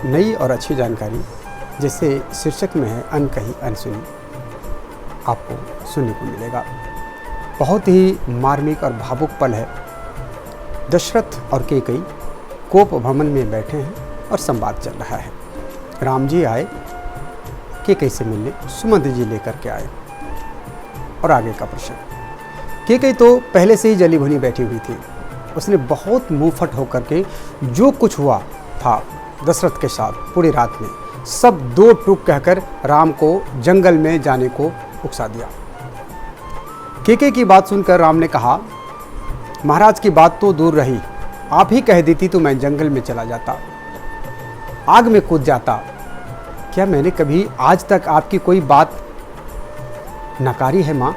नई और अच्छी जानकारी, जैसे शीर्षक में है अनकही अनसुनी, आपको सुनने को मिलेगा। बहुत ही मार्मिक और भावुक पल है। दशरथ और कैकेयी कोप भवन में बैठे हैं और संवाद चल रहा है। राम जी आए कैकेयी से मिलने, सुमंत्र जी लेकर के आए। और आगे का प्रश्न, कैकेयी तो पहले से ही जली भुनी बैठी हुई थी। उसने बहुत मुंहफट होकर के जो कुछ हुआ था दशरथ के साथ पूरी रात में सब दो टूक कहकर राम को जंगल में जाने को उकसा दिया। कैकेयी की बात सुनकर राम ने कहा, महाराज की बात तो दूर रही, आप ही कह देती तो मैं जंगल में चला जाता, आग में कूद जाता। क्या मैंने कभी आज तक आपकी कोई बात नकारी है माँ?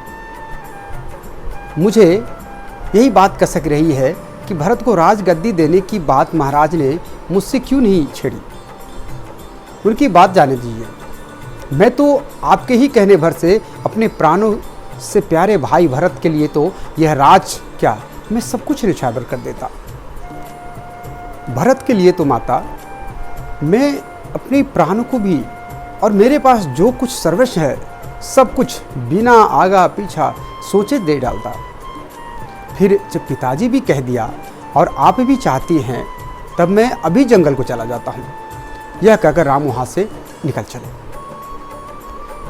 मुझे यही बात कसक रही है कि भरत को राजगद्दी देने की बात महाराज ने मुझसे क्यों नहीं छेड़ी? उनकी बात जाने दीजिए। मैं तो आपके ही कहने भर से अपने प्राणों से प्यारे भाई भरत के लिए तो यह राज क्या, मैं सब कुछ निछावर कर देता। भरत के लिए तो माता मैं अपने प्राणों को भी, और मेरे पास जो कुछ सर्वस्व है सब कुछ बिना आगा पीछा सोचे दे डालता। फिर जब पिताजी भी कह दिया और आप भी चाहती हैं, तब मैं अभी जंगल को चला जाता हूँ। यह कहकर राम वहाँ से निकल चले।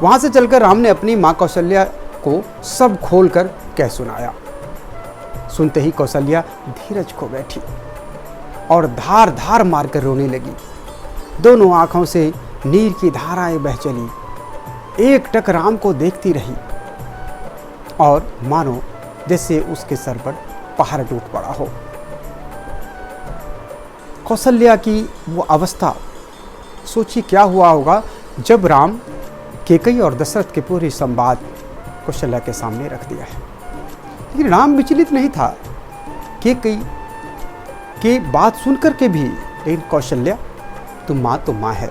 वहाँ से चलकर राम ने अपनी माँ कौशल्या को सब खोल कर कह सुनाया। सुनते ही कौशल्या धीरज खो बैठी और धार धार मारकर रोने लगी। दोनों आँखों से नीर की धाराएं बह चली। एक टक राम को देखती रही और मानो जैसे उसके सर पर पहाड़ टूट पड़ा हो। कौशल्या की वो अवस्था, सोचिए क्या हुआ होगा जब राम कैकेयी और दशरथ के पूरे संवाद कौशल्या के सामने रख दिया है। लेकिन राम विचलित नहीं था कैकेयी की बात सुनकर के भी, लेकिन कौशल्या तो माँ है।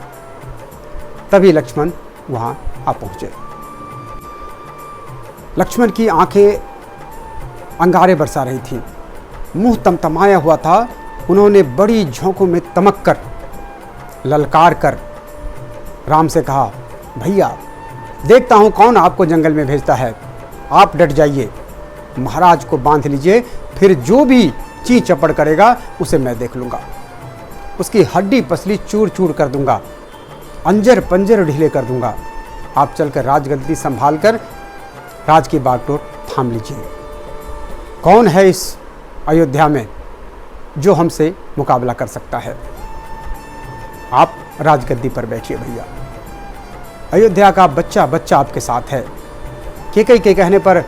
तभी लक्ष्मण वहां आ पहुंचे। लक्ष्मण की आंखें अंगारे बरसा रही थी, मुंह तमतमाया हुआ था। उन्होंने बड़ी झोंकों में तमक कर ललकार कर राम से कहा, भैया देखता हूं कौन आपको जंगल में भेजता है। आप डट जाइए, महाराज को बांध लीजिए, फिर जो भी ची चपड़ करेगा उसे मैं देख लूंगा। उसकी हड्डी पसली चूर चूर कर दूंगा, अंजर पंजर ढीले कर दूंगा। आप चलकर राजगद्दी संभाल कर राज की बागडोर थाम लीजिए। कौन है इस अयोध्या में जो हमसे मुकाबला कर सकता है? आप राजगद्दी पर बैठिए भैया। अयोध्या का बच्चा बच्चा आपके साथ है। कैकेयी के कहने पर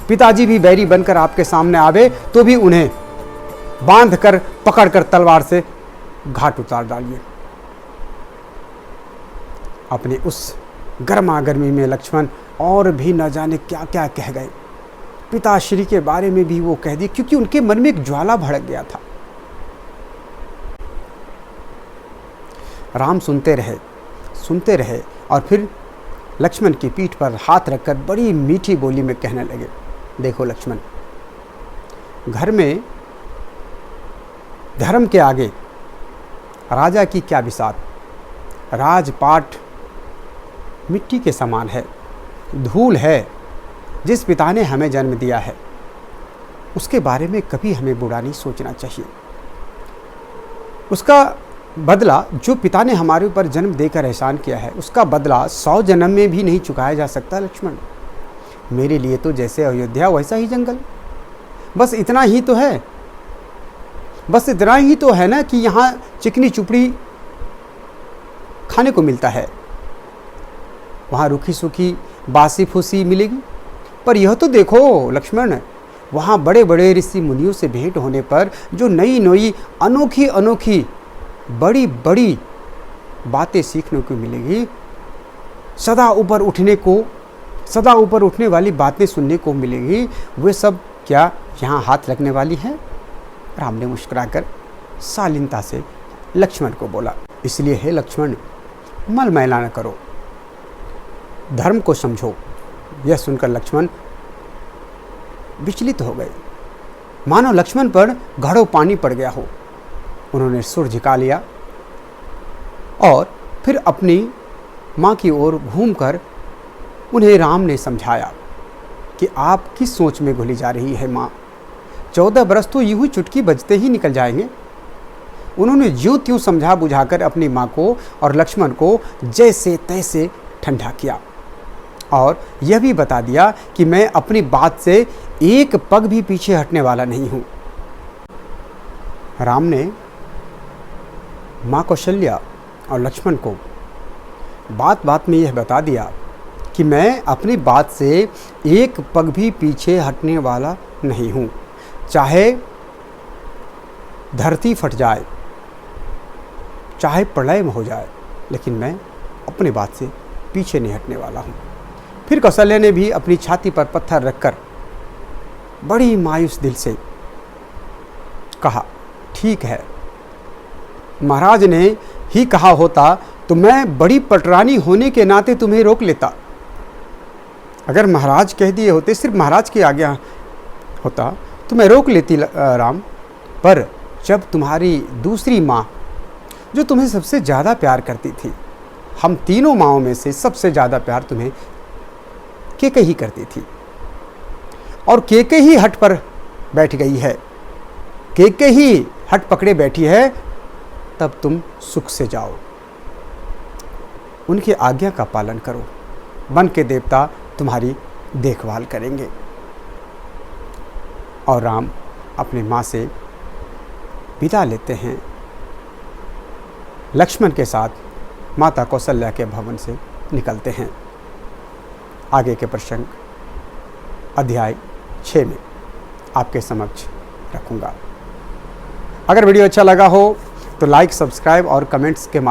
पिताजी भी बैरी बनकर आपके सामने आवे तो भी उन्हें बांध कर पकड़ कर तलवार से घाट उतार डालिए। अपने उस गर्मा गर्मी में लक्ष्मण और भी न जाने क्या क्या कह गए। पिताश्री के बारे में भी वो कह दिए, क्योंकि उनके मन में एक ज्वाला भड़क गया था। राम सुनते रहे और फिर लक्ष्मण की पीठ पर हाथ रखकर बड़ी मीठी बोली में कहने लगे, देखो लक्ष्मण, घर में धर्म के आगे राजा की क्या बिसात। राजपाट मिट्टी के समान है, धूल है। जिस पिता ने हमें जन्म दिया है उसके बारे में कभी हमें बुरा नहीं सोचना चाहिए। उसका बदला, जो पिता ने हमारे ऊपर जन्म देकर एहसान किया है, उसका बदला 100 जन्म में भी नहीं चुकाया जा सकता। लक्ष्मण, मेरे लिए तो जैसे अयोध्या वैसा ही जंगल, बस इतना ही तो है। बस इतना ही तो है ना कि यहाँ चिकनी चुपड़ी खाने को मिलता है, वहाँ रूखी सूखी बासी फूसी मिलेगी। पर यह तो देखो लक्ष्मण, वहाँ बड़े बड़े ऋषि मुनियों से भेंट होने पर जो नई नई अनोखी अनोखी बड़ी बड़ी बातें सीखने को मिलेगी। सदा ऊपर उठने वाली बातें सुनने को मिलेगी। वे सब क्या यहाँ हाथ रखने वाली हैं? राम ने मुस्कुराकर शालीनता से लक्ष्मण को बोला, इसलिए है लक्ष्मण, मल मैला न करो, धर्म को समझो। यह सुनकर लक्ष्मण विचलित हो गए, मानो लक्ष्मण पर घड़ों पानी पड़ गया हो। उन्होंने सुर झुका लिया और फिर अपनी माँ की ओर घूमकर उन्हें राम ने समझाया कि आप किस सोच में घुली जा रही है माँ, 14 बरस तो यूं ही चुटकी बजते ही निकल जाएंगे। उन्होंने ज्यों त्यों समझा बुझाकर अपनी माँ को और लक्ष्मण को जैसे तैसे ठंडा किया और यह भी बता दिया कि मैं अपनी बात से एक पग भी पीछे हटने वाला नहीं हूँ। राम ने माँ कौशल्या और लक्ष्मण को बात बात में यह बता दिया कि मैं अपनी बात से एक पग भी पीछे हटने वाला नहीं हूँ, चाहे धरती फट जाए, चाहे प्रलय हो जाए, लेकिन मैं अपनी बात से पीछे नहीं हटने वाला हूँ। फिर कौशल्या ने भी अपनी छाती पर पत्थर रखकर बड़ी मायूस दिल से कहा, ठीक है, महाराज ने ही कहा होता तो मैं बड़ी पटरानी होने के नाते तुम्हें रोक लेता। अगर महाराज कह दिए होते, सिर्फ महाराज की आज्ञा होता तो मैं रोक लेती राम। पर जब तुम्हारी दूसरी माँ, जो तुम्हें सबसे ज़्यादा प्यार करती थी, हम तीनों माँओं में से सबसे ज़्यादा प्यार तुम्हें कैकेयी करती थी, और कैकेयी हट पर बैठ गई है, कैकेयी हट पकड़े बैठी है, तब तुम सुख से जाओ, उनकी आज्ञा का पालन करो, वन के देवता तुम्हारी देखभाल करेंगे। और राम अपनी माँ से विदा लेते हैं। लक्ष्मण के साथ माता कौशल्या के भवन से निकलते हैं। आगे के प्रसंग अध्याय 6 में आपके समक्ष रखूँगा। अगर वीडियो अच्छा लगा हो तो लाइक, सब्सक्राइब और कमेंट्स के माध्यम